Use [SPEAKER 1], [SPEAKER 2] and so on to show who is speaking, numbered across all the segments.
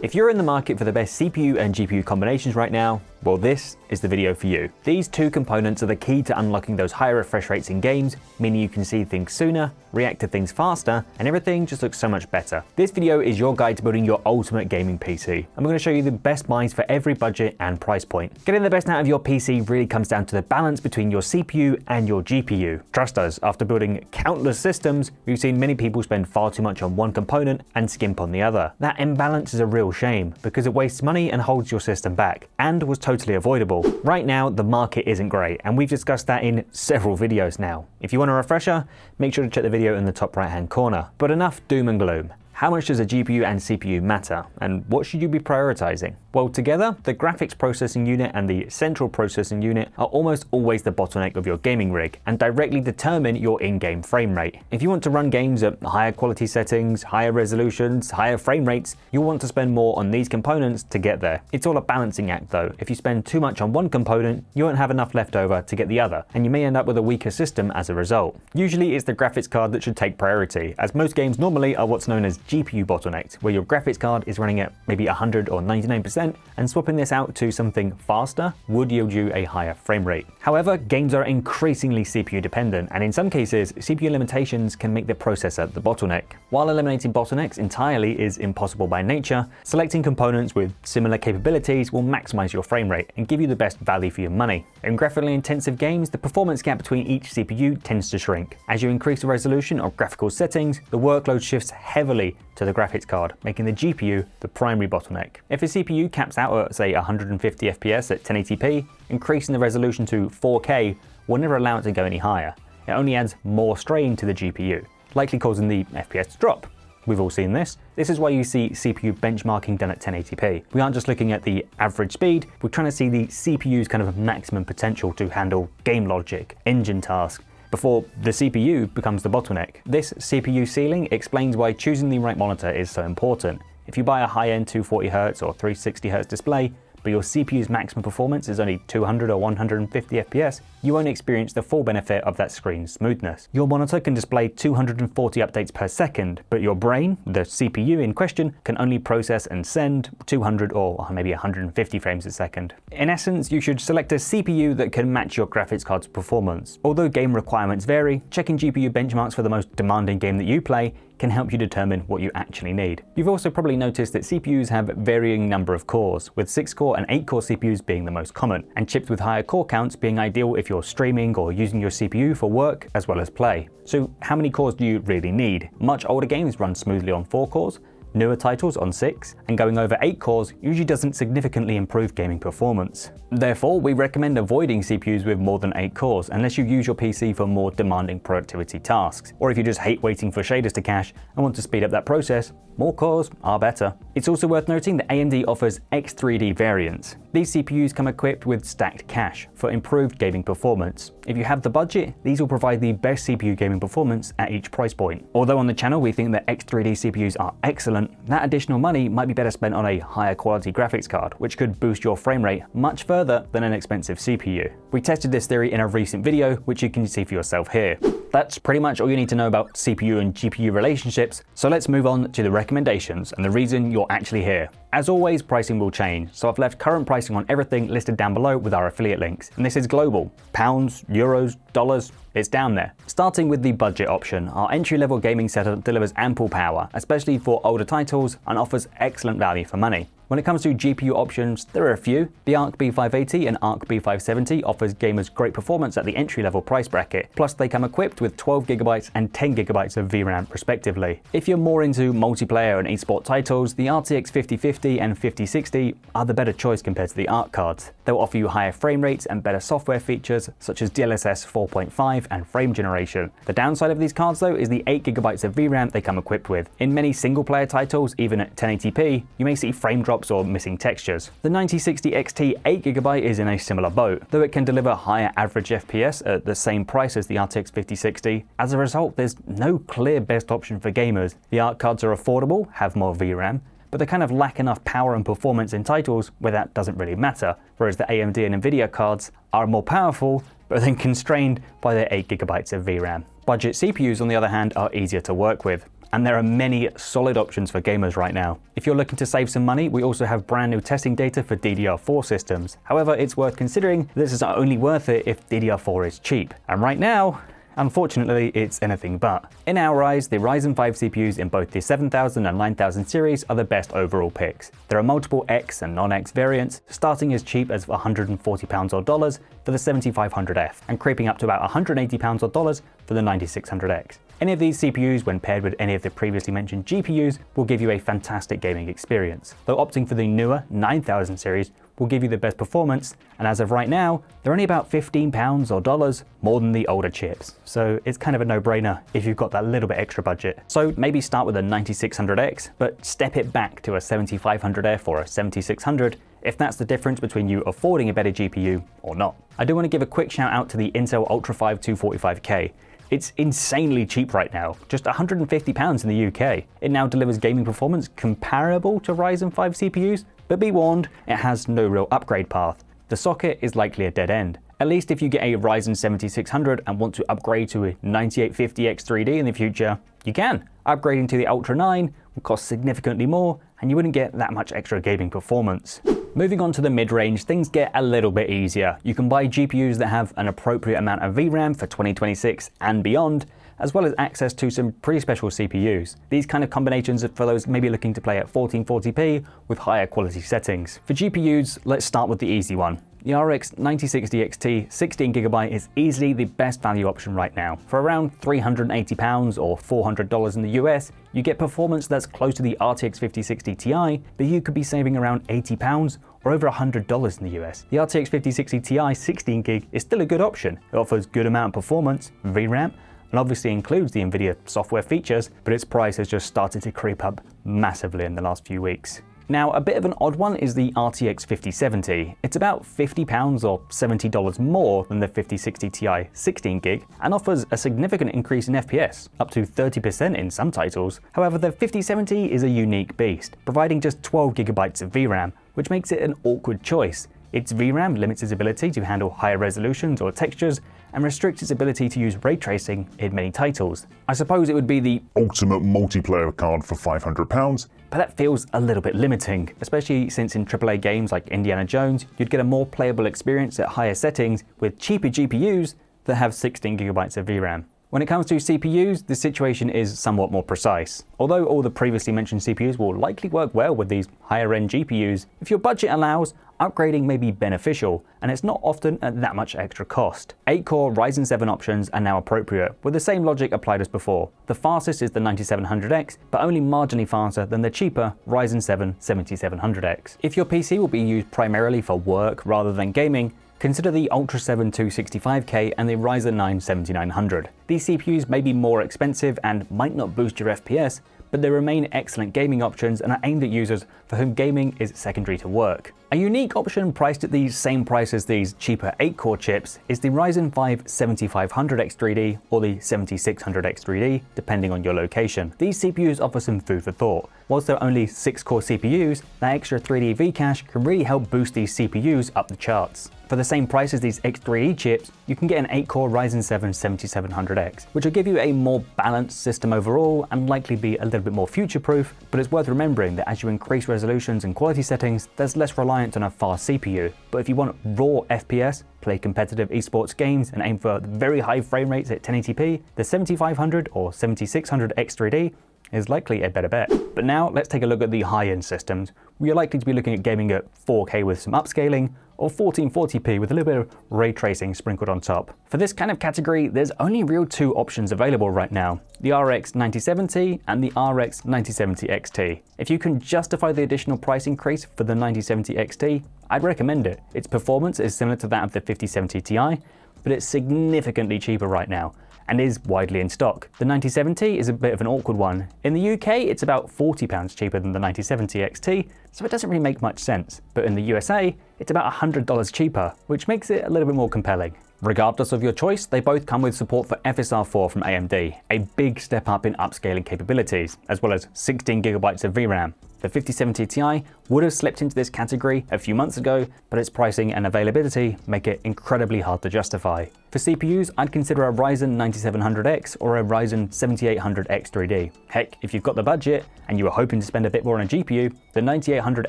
[SPEAKER 1] If you're in the market for the best CPU and GPU combinations right now, well, this is the video for you. These two components are the key to unlocking those higher refresh rates in games, meaning you can see things sooner, react to things faster, and everything just looks so much better. This video is your guide to building your ultimate gaming PC. I'm going to show you the best buys for every budget and price point. Getting the best out of your PC really comes down to the balance between your CPU and your GPU. Trust us, after building countless systems, we've seen many people spend far too much on one component and skimp on the other. That imbalance is a real shame because it wastes money and holds your system back, and was totally avoidable. Right now, the market isn't great, and we've discussed that in several videos now. If you want a refresher, make sure to check the video in the top right hand corner. But enough doom and gloom. How much does a GPU and CPU matter, and what should you be prioritizing? Well, together, the graphics processing unit and the central processing unit are almost always the bottleneck of your gaming rig and directly determine your in-game frame rate. If you want to run games at higher quality settings, higher resolutions, higher frame rates, you'll want to spend more on these components to get there. It's all a balancing act though. If you spend too much on one component, you won't have enough left over to get the other, and you may end up with a weaker system as a result. Usually it's the graphics card that should take priority, as most games normally are what's known as GPU bottlenecked, where your graphics card is running at maybe 100 or 99%, and swapping this out to something faster would yield you a higher frame rate. However, games are increasingly CPU dependent, and in some cases, CPU limitations can make the processor the bottleneck. While eliminating bottlenecks entirely is impossible by nature, selecting components with similar capabilities will maximize your frame rate and give you the best value for your money. In graphically intensive games, the performance gap between each CPU tends to shrink. As you increase the resolution of graphical settings, the workload shifts heavily to the graphics card, making the GPU the primary bottleneck. If a CPU caps out at, say, 150 FPS at 1080p, increasing the resolution to 4K will never allow it to go any higher. It only adds more strain to the GPU, likely causing the FPS to drop. We've all seen this. This is why you see CPU benchmarking done at 1080p. We aren't just looking at the average speed, we're trying to see the CPU's kind of maximum potential to handle game logic, engine tasks, before the CPU becomes the bottleneck. This CPU ceiling explains why choosing the right monitor is so important. If you buy a high-end 240Hz or 360Hz display, but your CPU's maximum performance is only 200 or 150 FPS, you won't experience the full benefit of that screen's smoothness. Your monitor can display 240 updates per second, but your brain, the CPU in question, can only process and send 200 or maybe 150 frames a second. In essence, you should select a CPU that can match your graphics card's performance. Although game requirements vary, checking GPU benchmarks for the most demanding game that you play can help you determine what you actually need. You've also probably noticed that CPUs have varying number of cores, with 6-core and 8-core CPUs being the most common, and chips with higher core counts being ideal if you're streaming or using your CPU for work as well as play. So how many cores do you really need? Much older games run smoothly on 4 cores, newer titles on 6, and going over 8 cores usually doesn't significantly improve gaming performance. Therefore, we recommend avoiding CPUs with more than 8 cores unless you use your PC for more demanding productivity tasks, or if you just hate waiting for shaders to cache and want to speed up that process, more cores are better. It's also worth noting that AMD offers X3D variants. These CPUs come equipped with stacked cache for improved gaming performance. If you have the budget, these will provide the best CPU gaming performance at each price point. Although on the channel we think that X3D CPUs are excellent, that additional money might be better spent on a higher quality graphics card, which could boost your frame rate much further than an expensive CPU. We tested this theory in a recent video, which you can see for yourself here. That's pretty much all you need to know about CPU and GPU relationships, so let's move on to the recommendations and the reason you're actually here. As always, pricing will change, so I've left current pricing on everything listed down below with our affiliate links. And this is global. Pounds, euros, dollars, it's down there. Starting with the budget option, our entry-level gaming setup delivers ample power, especially for older titles, and offers excellent value for money. When it comes to GPU options, there are a few. The Arc B580 and Arc B570 offers gamers great performance at the entry-level price bracket, plus they come equipped with 12GB and 10GB of VRAM respectively. If you're more into multiplayer and eSports titles, the RTX 5050 and 5060 are the better choice compared to the Arc cards. They'll offer you higher frame rates and better software features such as DLSS 4.5 and frame generation. The downside of these cards though is the 8GB of VRAM they come equipped with. In many single-player titles, even at 1080p, you may see frame drops or missing textures. The 9060 XT 8GB is in a similar boat, though it can deliver higher average FPS at the same price as the RTX 5060. As a result, there's no clear best option for gamers. The Arc cards are affordable, have more VRAM, but they kind of lack enough power and performance in titles where that doesn't really matter, whereas the AMD and Nvidia cards are more powerful, but then constrained by their 8GB of VRAM. Budget CPUs, on the other hand, are easier to work with. and there are many solid options for gamers right now. If you're looking to save some money, we also have brand new testing data for DDR4 systems. However, it's worth considering this is only worth it if DDR4 is cheap. And right now, unfortunately, it's anything but. In our eyes, the Ryzen 5 CPUs in both the 7000 and 9000 series are the best overall picks. There are multiple X and non-X variants, starting as cheap as £140 or dollars for the 7500F, and creeping up to about £180 or dollars for the 9600X. Any of these CPUs, when paired with any of the previously mentioned GPUs, will give you a fantastic gaming experience, though opting for the newer 9000 series will give you the best performance, and as of right now, they're only about £15 or dollars more than the older chips. So it's kind of a no-brainer if you've got that little bit extra budget. So maybe start with a 9600X, but step it back to a 7500F or a 7600 if that's the difference between you affording a better GPU or not. I do want to give a quick shout out to the Intel Ultrawide 245K. It's insanely cheap right now, just £150 in the UK. It now delivers gaming performance comparable to Ryzen 5 CPUs, but be warned, it has no real upgrade path. The socket is likely a dead end. At least if you get a Ryzen 7600 and want to upgrade to a 9850 X3D in the future, you can. Upgrading to the Ultra 9 will cost significantly more, and you wouldn't get that much extra gaming performance. Moving on to the mid-range, things get a little bit easier. You can buy GPUs that have an appropriate amount of VRAM for 2026 and beyond, as well as access to some pretty special CPUs. These kind of combinations are for those maybe looking to play at 1440p with higher quality settings. For GPUs, let's start with the easy one. The RX 9060 XT 16GB is easily the best value option right now. For around £380 or $400 in the US, you get performance that's close to the RTX 5060 Ti, but you could be saving around £80 or over $100 in the US. The RTX 5060 Ti 16GB is still a good option. It offers good amount of performance, VRAM, and obviously includes the Nvidia software features, but its price has just started to creep up massively in the last few weeks. Now, a bit of an odd one is the RTX 5070. It's about £50 or $70 more than the 5060 Ti 16GB and offers a significant increase in FPS, up to 30% in some titles. However, the 5070 is a unique beast, providing just 12GB of VRAM, which makes it an awkward choice. Its VRAM limits its ability to handle higher resolutions or textures and restricts its ability to use ray tracing in many titles. I suppose it would be the
[SPEAKER 2] ultimate multiplayer card for £500,
[SPEAKER 1] but that feels a little bit limiting, especially since in AAA games like Indiana Jones, you'd get a more playable experience at higher settings with cheaper GPUs that have 16GB of VRAM. When it comes to CPUs, the situation is somewhat more precise. Although all the previously mentioned CPUs will likely work well with these higher-end GPUs, if your budget allows, upgrading may be beneficial, and it's not often at that much extra cost. 8-core Ryzen 7 options are now appropriate, with the same logic applied as before. The fastest is the 9700X, but only marginally faster than the cheaper Ryzen 7 7700X. If your PC will be used primarily for work rather than gaming, consider the Ultra 7 265K and the Ryzen 9 7900. These CPUs may be more expensive and might not boost your FPS, but they remain excellent gaming options and are aimed at users for whom gaming is secondary to work. A unique option priced at the same price as these cheaper 8-core chips is the Ryzen 5 7500 X3D or the 7600 X3D, depending on your location. These CPUs offer some food for thought. Whilst they're only 6-core CPUs, that extra 3D V-cache can really help boost these CPUs up the charts. For the same price as these X3D chips, you can get an 8-core Ryzen 7 7700X, which will give you a more balanced system overall and likely be a little bit more future-proof, but it's worth remembering that as you increase resolutions and quality settings, there's less reliance on a fast CPU. But if you want raw FPS, play competitive eSports games and aim for very high frame rates at 1080p, the 7500 or 7600 X3D is likely a better bet. But now let's take a look at the high-end systems. We are likely to be looking at gaming at 4K with some upscaling, or 1440p with a little bit of ray tracing sprinkled on top. For this kind of category, there's only real two options available right now, the RX 9070 and the RX 9070 XT. If you can justify the additional price increase for the 9070 XT, I'd recommend it. Its performance is similar to that of the 5070 Ti, but it's significantly cheaper right now and is widely in stock. The 9070 is a bit of an awkward one. In the UK, it's about £40 cheaper than the 9070 XT, so it doesn't really make much sense. But in the USA, it's about $100 cheaper, which makes it a little bit more compelling. Regardless of your choice, they both come with support for FSR4 from AMD, a big step up in upscaling capabilities, as well as 16GB of VRAM. The 5070 Ti would have slipped into this category a few months ago, but its pricing and availability make it incredibly hard to justify. For CPUs, I'd consider a Ryzen 9700X or a Ryzen 7800 X3D. Heck, if you've got the budget and you were hoping to spend a bit more on a GPU, the 9800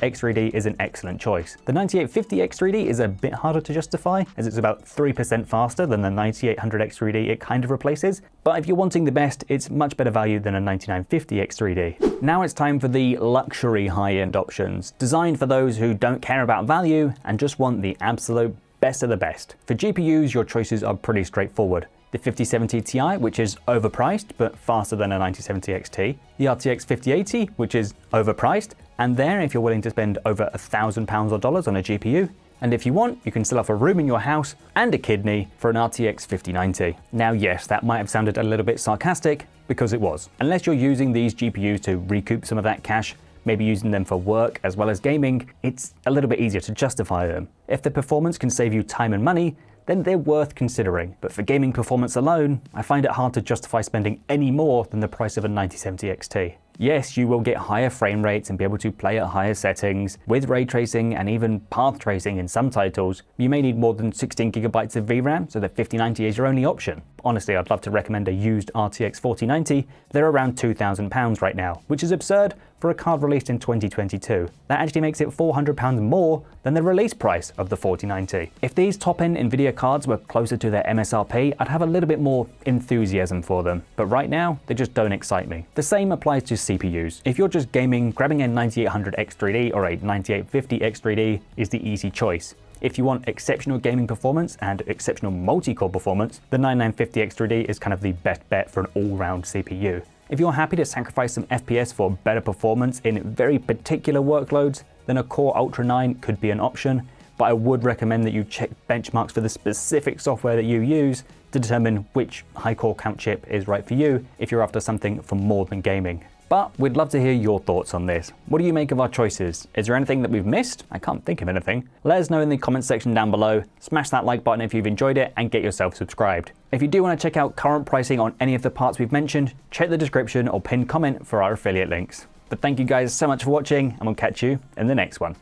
[SPEAKER 1] X3D is an excellent choice. The 9850 X3D is a bit harder to justify, as it's about 3% faster than the 9800 X3D it kind of replaces, but if you're wanting the best, it's much better value than a 9950 X3D. Now it's time for the luxury high-end options, designed for those who don't care about value and just want the absolute best of the best. For GPUs, your choices are pretty straightforward. The 5070 Ti, which is overpriced but faster than a 9070 XT. The RTX 5080, which is overpriced, and there if you're willing to spend over £1,000 or dollars on a GPU. And if you want, you can still have a room in your house and a kidney for an RTX 5090. Now yes, that might have sounded a little bit sarcastic, because it was. Unless you're using these GPUs to recoup some of that cash, maybe using them for work as well as gaming, it's a little bit easier to justify them. If the performance can save you time and money, then they're worth considering. But for gaming performance alone, I find it hard to justify spending any more than the price of a 9070 XT. Yes, you will get higher frame rates and be able to play at higher settings. With ray tracing and even path tracing in some titles, you may need more than 16 gigabytes of VRAM, so the 5090 is your only option. Honestly, I'd love to recommend a used RTX 4090. They're around £2,000 right now, which is absurd for a card released in 2022. That actually makes it £400 more than the release price of the 4090. If these top-end Nvidia cards were closer to their MSRP, I'd have a little bit more enthusiasm for them. But right now, they just don't excite me. The same applies to CPUs. If you're just gaming, grabbing a 9800 X3D or a 9850 X3D is the easy choice. If you want exceptional gaming performance and exceptional multi-core performance, the 9950 X3D is kind of the best bet for an all-round CPU. If you're happy to sacrifice some FPS for better performance in very particular workloads, then a Core Ultra 9 could be an option, but I would recommend that you check benchmarks for the specific software that you use to determine which high core count chip is right for you if you're after something for more than gaming. But we'd love to hear your thoughts on this. What do you make of our choices? Is there anything that we've missed? I can't think of anything. Let us know in the comments section down below. Smash that like button if you've enjoyed it and get yourself subscribed. If you do want to check out current pricing on any of the parts we've mentioned, check the description or pinned comment for our affiliate links. But thank you guys so much for watching, and we'll catch you in the next one.